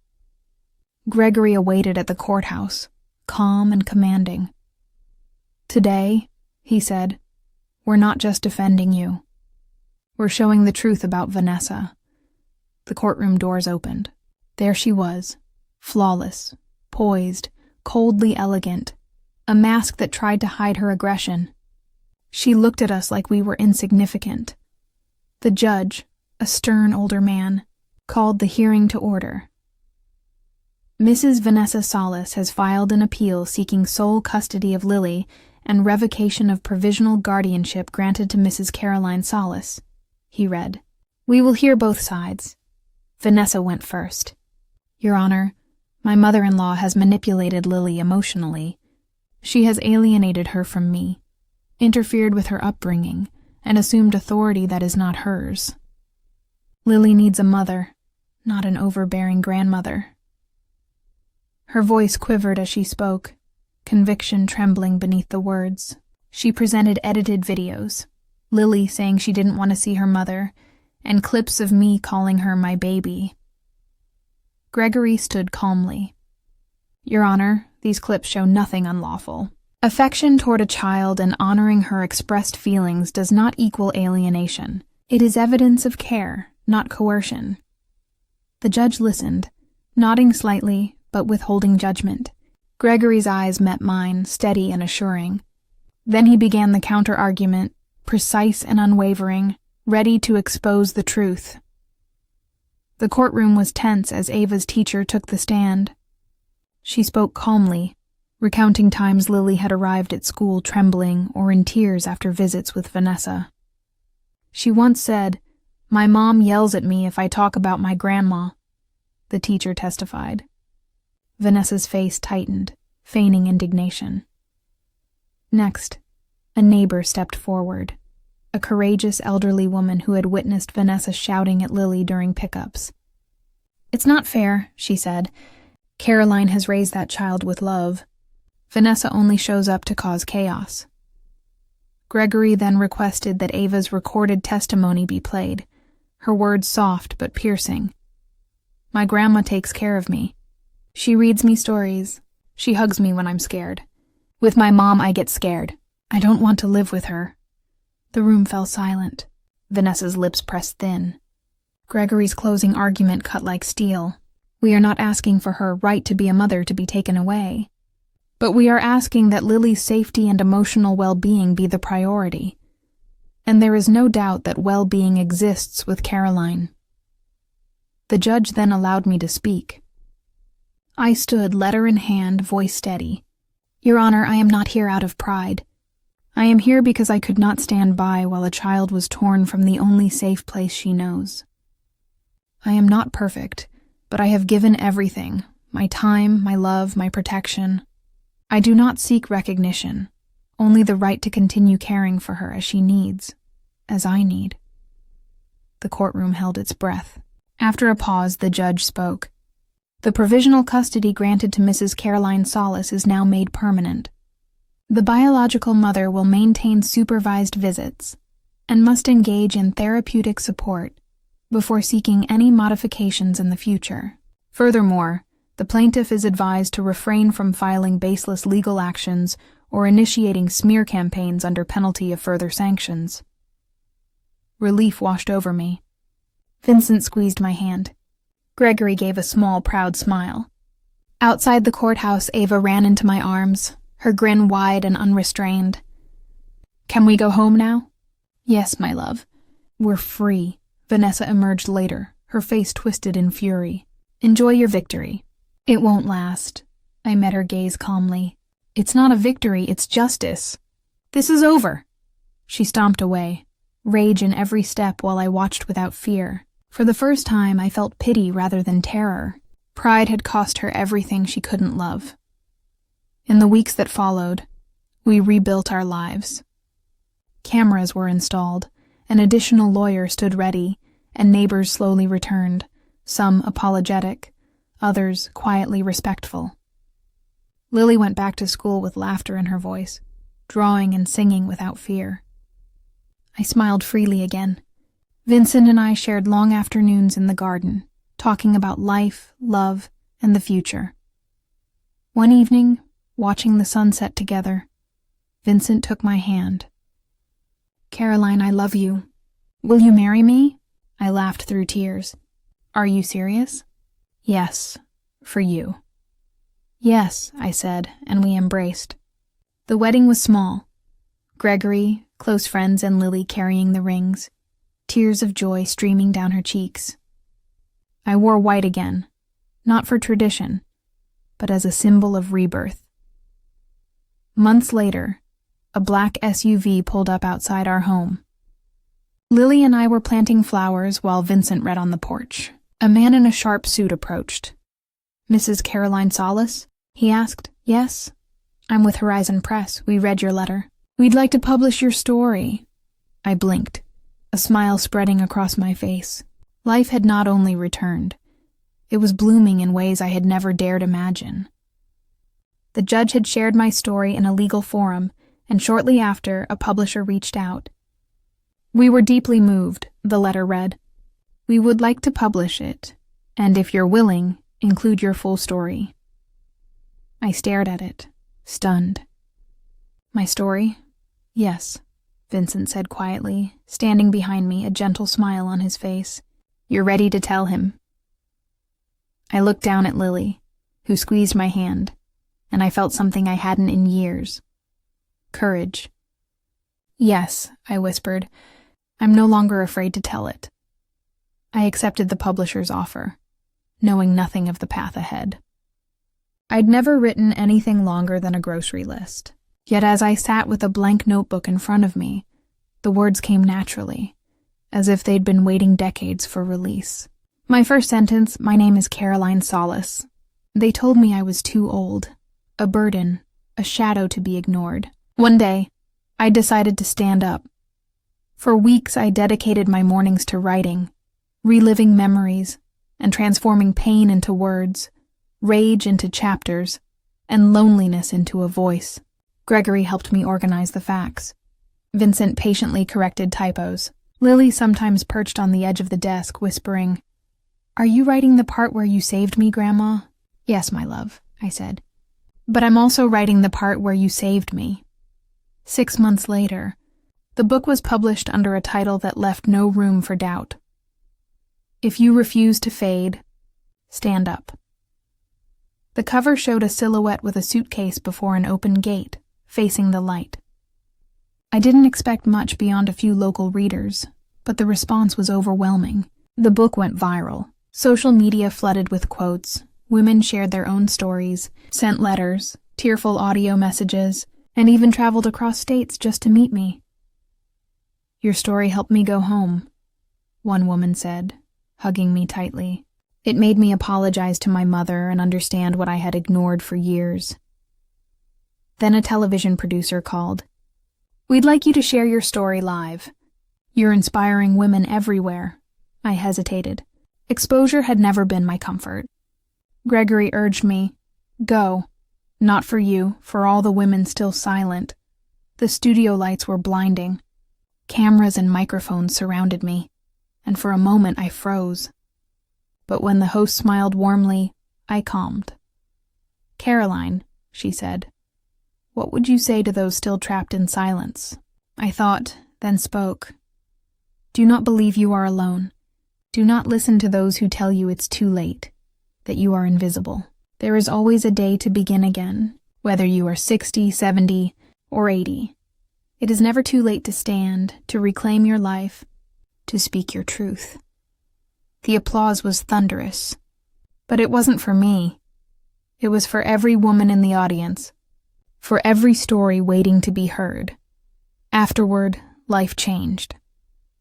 Gregory awaited at the courthouse, calm and commanding. "Today," he said, "we're not just defending you. We're showing the truth about Vanessa." The courtroom doors opened. There she was, flawless, poised, coldly elegant, a mask that tried to hide her aggression. She looked at us like we were insignificant. The judge, a stern older man, called the hearing to order. "Mrs. Vanessa Salas has filed an appeal seeking sole custody of Lily and revocation of provisional guardianship granted to Mrs. Caroline Salas," he read. "We will hear both sides." Vanessa went first. "Your Honor, my mother-in-law has manipulated Lily emotionally. She has alienated her from me, interfered with her upbringing, and assumed authority that is not hers. Lily needs a mother, not an overbearing grandmother." Her voice quivered as she spoke, conviction trembling beneath the words. She presented edited videos, Lily saying she didn't want to see her mother, and clips of me calling her my baby. Gregory stood calmly. "Your Honor, these clips show nothing unlawful. Affection toward a child and honoring her expressed feelings does not equal alienation. It is evidence of care, not coercion." The judge listened, nodding slightly, but withholding judgment. Gregory's eyes met mine, steady and assuring. Then he began the counter-argument, precise and unwavering, ready to expose the truth. The courtroom was tense as Ava's teacher took the stand. She spoke calmly, recounting times Lily had arrived at school trembling or in tears after visits with Vanessa. She once said, "My mom yells at me if I talk about my grandma," the teacher testified. Vanessa's face tightened, feigning indignation. Next, a neighbor stepped forward, a courageous elderly woman who had witnessed Vanessa shouting at Lily during pickups. "It's not fair," she said. "Caroline has raised that child with love. Vanessa only shows up to cause chaos." Gregory then requested that Ava's recorded testimony be played, her words soft but piercing. "My grandma takes care of me. She reads me stories. She hugs me when I'm scared. With my mom, I get scared. I don't want to live with her." The room fell silent. Vanessa's lips pressed thin. Gregory's closing argument cut like steel. "We are not asking for her right to be a mother to be taken away. But we are asking that Lily's safety and emotional well-being be the priority. And there is no doubt that well-being exists with Caroline." The judge then allowed me to speak. I stood, letter in hand, voice steady. "Your Honor, I am not here out of pride. I am here because I could not stand by while a child was torn from the only safe place she knows. I am not perfect, but I have given everything, my time, my love, my protection. I do not seek recognition, only the right to continue caring for her as she needs, as I need." The courtroom held its breath. After a pause, the judge spoke. "The provisional custody granted to Mrs. Caroline Solis is now made permanent. The biological mother will maintain supervised visits and must engage in therapeutic support before seeking any modifications in the future. Furthermore, the plaintiff is advised to refrain from filing baseless legal actions or initiating smear campaigns under penalty of further sanctions." Relief washed over me. Vincent squeezed my hand. Gregory gave a small, proud smile. Outside the courthouse, Ava ran into my arms, her grin wide and unrestrained. "Can we go home now?" "Yes, my love. We're free." Vanessa emerged later, her face twisted in fury. "Enjoy your victory." "It won't last." I met her gaze calmly. "It's not a victory, it's justice. This is over." She stomped away, rage in every step while I watched without fear. For the first time, I felt pity rather than terror. Pride had cost her everything she couldn't love. In the weeks that followed, we rebuilt our lives. Cameras were installed, an additional lawyer stood ready, and neighbors slowly returned, some apologetic, others quietly respectful. Lily went back to school with laughter in her voice, drawing and singing without fear. I smiled freely again. Vincent and I shared long afternoons in the garden, talking about life, love, and the future. One evening, watching the sunset together, Vincent took my hand. "Caroline, I love you. Will you marry me?" I laughed through tears. "Are you serious?" "Yes, for you." "Yes," I said, and we embraced. The wedding was small. Gregory, close friends, and Lily carrying the rings, tears of joy streaming down her cheeks. I wore white again, not for tradition, but as a symbol of rebirth. Months later, a black SUV pulled up outside our home. Lily and I were planting flowers while Vincent read on the porch. A man in a sharp suit approached. "Mrs. Caroline Solis?" he asked. "Yes. I'm with Horizon Press. We read your letter. We'd like to publish your story." I blinked, a smile spreading across my face. Life had not only returned, it was blooming in ways I had never dared imagine. The judge had shared my story in a legal forum, and shortly after, a publisher reached out. "We were deeply moved," the letter read. "We would like to publish it, and if you're willing, include your full story." I stared at it, stunned. "My story?" "Yes," Vincent said quietly, standing behind me, a gentle smile on his face. "You're ready to tell him." I looked down at Lily, who squeezed my hand, and I felt something I hadn't in years. Courage. "Yes," I whispered. "I'm no longer afraid to tell it." I accepted the publisher's offer, knowing nothing of the path ahead. I'd never written anything longer than a grocery list. Yet as I sat with a blank notebook in front of me, the words came naturally, as if they'd been waiting decades for release. My first sentence, "My name is Caroline Solis." They told me I was too old, a burden, a shadow to be ignored. One day, I decided to stand up. For weeks, I dedicated my mornings to writing, reliving memories, and transforming pain into words, rage into chapters, and loneliness into a voice. Gregory helped me organize the facts. Vincent patiently corrected typos. Lily sometimes perched on the edge of the desk, whispering, "Are you writing the part where you saved me, Grandma?" "Yes, my love," I said. "But I'm also writing the part where you saved me." 6 months later, the book was published under a title that left no room for doubt. If you refuse to fade, stand up. The cover showed a silhouette with a suitcase before an open gate, facing the light. I didn't expect much beyond a few local readers, but the response was overwhelming. The book went viral. Social media flooded with quotes. Women shared their own stories, sent letters, tearful audio messages, and even traveled across states just to meet me. "Your story helped me go home," one woman said, hugging me tightly. It made me apologize to my mother and understand what I had ignored for years. Then a television producer called. "We'd like you to share your story live. You're inspiring women everywhere." I hesitated. Exposure had never been my comfort. Gregory urged me, "Go. Not for you, for all the women still silent." The studio lights were blinding. Cameras and microphones surrounded me, and for a moment I froze. But when the host smiled warmly, I calmed. "Caroline," she said, "what would you say to those still trapped in silence?" I thought, then spoke. "Do not believe you are alone. Do not listen to those who tell you it's too late, that you are invisible. There is always a day to begin again, whether you are 60, 70, or 80. It is never too late to stand, to reclaim your life, to speak your truth." The applause was thunderous, but it wasn't for me. It was for every woman in the audience, for every story waiting to be heard. Afterward, life changed.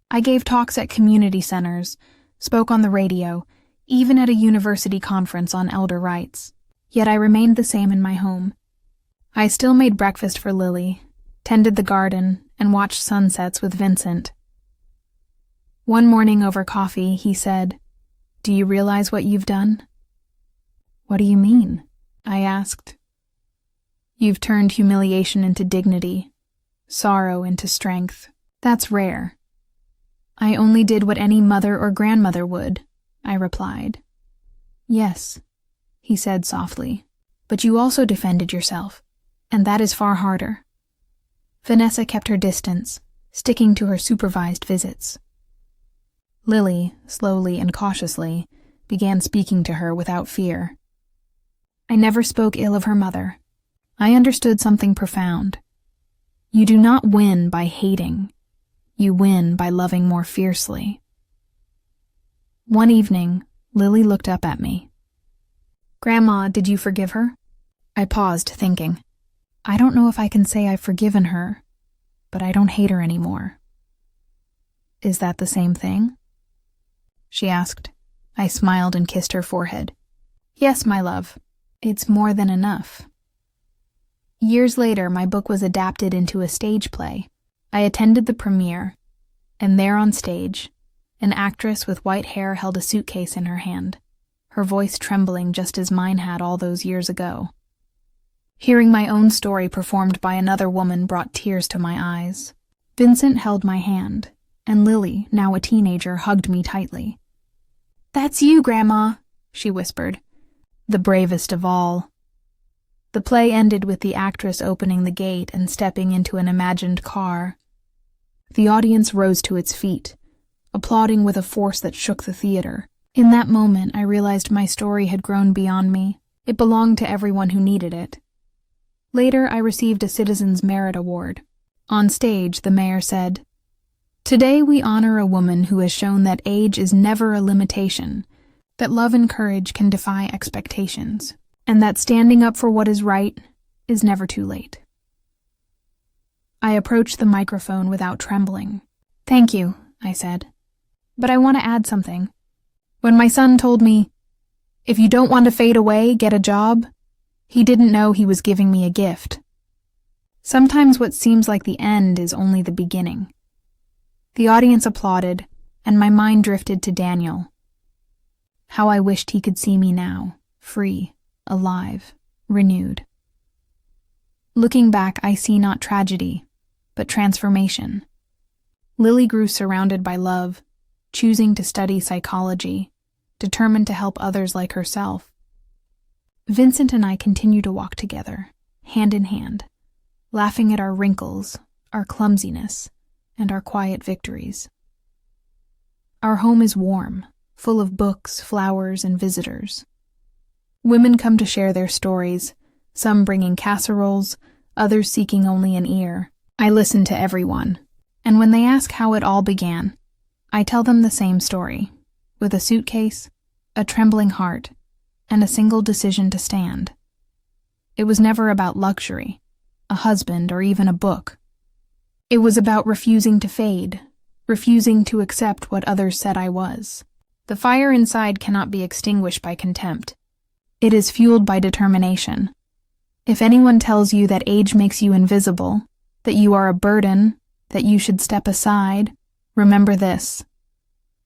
I gave talks at community centers, spoke on the radio, even at a university conference on elder rights. Yet I remained the same in my home. I still made breakfast for Lily, tended the garden, and watched sunsets with Vincent. One morning over coffee, he said, "Do you realize what you've done?" "What do you mean?" I asked. "You've turned humiliation into dignity, sorrow into strength. That's rare." "I only did what any mother or grandmother would," I replied. "Yes," he said softly, "but you also defended yourself, and that is far harder." Vanessa kept her distance, sticking to her supervised visits. Lily, slowly and cautiously, began speaking to her without fear. I never spoke ill of her mother. I understood something profound. You do not win by hating. You win by loving more fiercely. One evening, Lily looked up at me. "Grandma, did you forgive her?" I paused, thinking. I don't know if I can say I've forgiven her, but I don't hate her anymore. "Is that the same thing?" she asked. I smiled and kissed her forehead. "Yes, my love. It's more than enough." Years later, my book was adapted into a stage play. I attended the premiere, and there on stage, an actress with white hair held a suitcase in her hand, her voice trembling just as mine had all those years ago. Hearing my own story performed by another woman brought tears to my eyes. Vincent held my hand, and Lily, now a teenager, hugged me tightly. "That's you, Grandma," she whispered. The bravest of all. The play ended with the actress opening the gate and stepping into an imagined car. The audience rose to its feet, applauding with a force that shook the theater. In that moment, I realized my story had grown beyond me. It belonged to everyone who needed it. Later, I received a Citizen's Merit Award. On stage, the mayor said, "Today we honor a woman who has shown that age is never a limitation, that love and courage can defy expectations, and that standing up for what is right is never too late." I approached the microphone without trembling. "Thank you," I said, "but I want to add something. When my son told me, 'If you don't want to fade away, get a job,' he didn't know he was giving me a gift. Sometimes what seems like the end is only the beginning." The audience applauded, and my mind drifted to Daniel. How I wished he could see me now, free, alive, renewed. Looking back, I see not tragedy, but transformation. Lily grew surrounded by love, choosing to study psychology, determined to help others like herself. Vincent and I continue to walk together, hand in hand, laughing at our wrinkles, our clumsiness, and our quiet victories. Our home is warm, full of books, flowers, and visitors. Women come to share their stories, some bringing casseroles, others seeking only an ear. I listen to everyone, and when they ask how it all began, I tell them the same story, with a suitcase, a trembling heart, and a single decision to stand. It was never about luxury, a husband, or even a book. It was about refusing to fade, refusing to accept what others said I was. The fire inside cannot be extinguished by contempt. It is fueled by determination. If anyone tells you that age makes you invisible, that you are a burden, that you should step aside, remember this.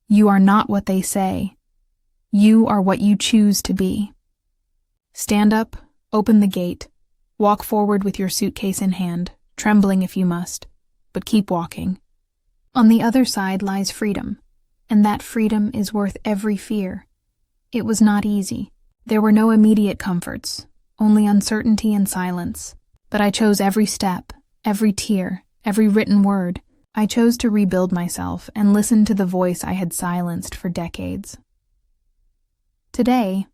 You are not what they say. You are what you choose to be. Stand up, open the gate, walk forward with your suitcase in hand, trembling if you must, but keep walking. On the other side lies freedom, and that freedom is worth every fear. It was not easy. There were no immediate comforts, only uncertainty and silence. But I chose every step, every tear, every written word. I chose to rebuild myself and listen to the voice I had silenced for decades. Today,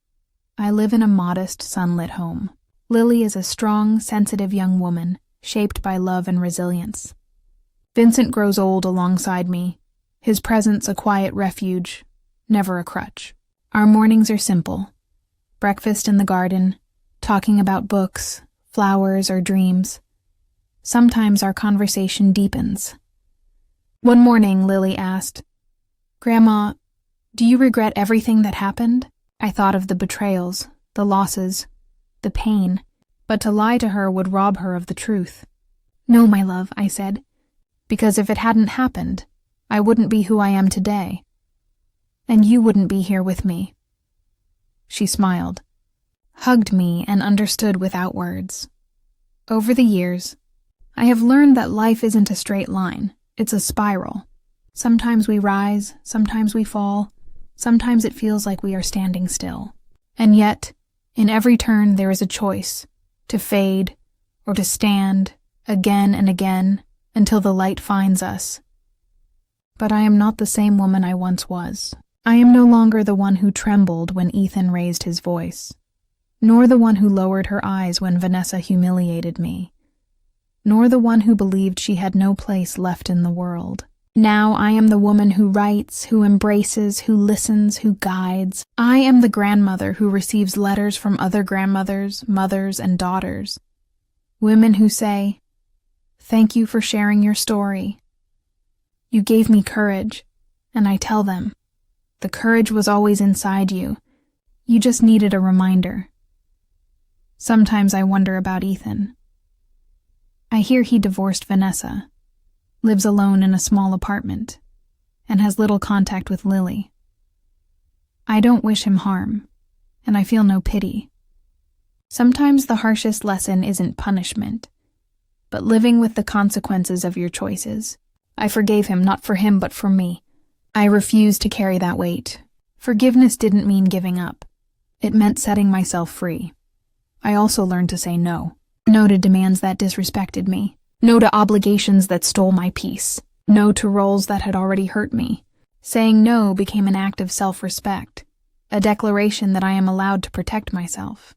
I live in a modest, sunlit home. Lily is a strong, sensitive young woman, shaped by love and resilience. Vincent grows old alongside me, his presence a quiet refuge, never a crutch. Our mornings are simple. Breakfast in the garden, talking about books, flowers, or dreams. Sometimes our conversation deepens. One morning, Lily asked, "Grandma, do you regret everything that happened?" I thought of the betrayals, the losses, the pain, but to lie to her would rob her of the truth. "No, my love," I said, "because if it hadn't happened, I wouldn't be who I am today. And you wouldn't be here with me." She smiled, hugged me, and understood without words. Over the years, I have learned that life isn't a straight line, it's a spiral. Sometimes we rise, sometimes we fall, sometimes it feels like we are standing still. And yet, in every turn there is a choice, to fade, or to stand, again and again, until the light finds us. But I am not the same woman I once was. I am no longer the one who trembled when Ethan raised his voice, nor the one who lowered her eyes when Vanessa humiliated me, nor the one who believed she had no place left in the world. Now I am the woman who writes, who embraces, who listens, who guides. I am the grandmother who receives letters from other grandmothers, mothers, and daughters. Women who say, "Thank you for sharing your story. You gave me courage," and I tell them, "The courage was always inside you. You just needed a reminder." Sometimes I wonder about Ethan. I hear he divorced Vanessa, lives alone in a small apartment, and has little contact with Lily. I don't wish him harm, and I feel no pity. Sometimes the harshest lesson isn't punishment, but living with the consequences of your choices. I forgave him, not for him, but for me. I refused to carry that weight. Forgiveness didn't mean giving up. It meant setting myself free. I also learned to say no. No to demands that disrespected me. No to obligations that stole my peace. No to roles that had already hurt me. Saying no became an act of self-respect, a declaration that I am allowed to protect myself.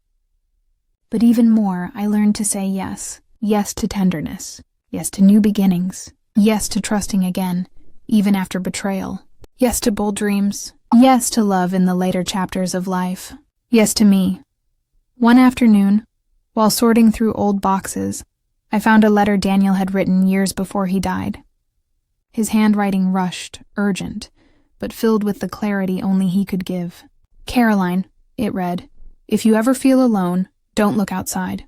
But even more, I learned to say yes. Yes to tenderness. Yes to new beginnings. Yes to trusting again, even after betrayal. Yes to bold dreams. Yes to love in the later chapters of life. Yes to me. One afternoon, while sorting through old boxes, I found a letter Daniel had written years before he died. His handwriting rushed, urgent, but filled with the clarity only he could give. "Caroline," it read, "if you ever feel alone, don't look outside.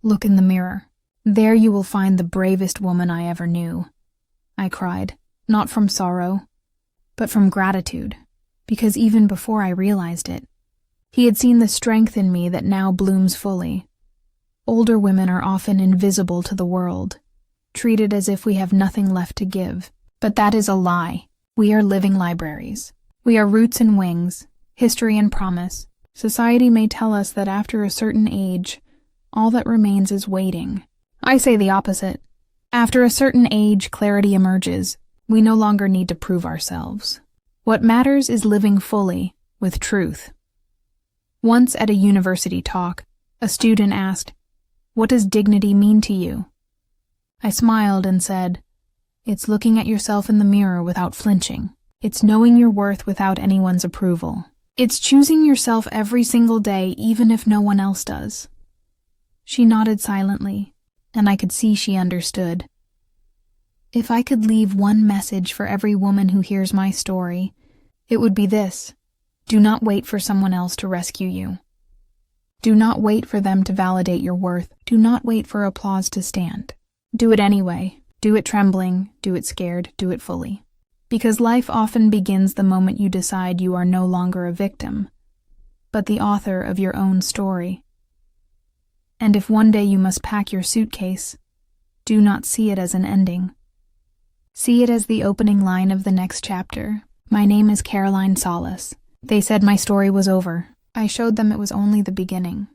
Look in the mirror. There you will find the bravest woman I ever knew." I cried, not from sorrow, but from gratitude. because even before I realized it, he had seen the strength in me that now blooms fully. Older women are often invisible to the world, treated as if we have nothing left to give. But that is a lie. We are living libraries. We are roots and wings, history and promise. Society may tell us that after a certain age, all that remains is waiting. I say the opposite. After a certain age, clarity emerges. We no longer need to prove ourselves. What matters is living fully, with truth. Once at a university talk, a student asked, "What does dignity mean to you?" I smiled and said, "It's looking at yourself in the mirror without flinching. It's knowing your worth without anyone's approval. It's choosing yourself every single day, even if no one else does." She nodded silently, and I could see she understood. If I could leave one message for every woman who hears my story, it would be this: do not wait for someone else to rescue you. Do not wait for them to validate your worth. Do not wait for applause to stand. Do it anyway. Do it trembling, do it scared, do it fully. Because life often begins the moment you decide you are no longer a victim, but the author of your own story. And if one day you must pack your suitcase, do not see it as an ending. See it as the opening line of the next chapter. My name is Caroline Solace. They said my story was over. I showed them it was only the beginning.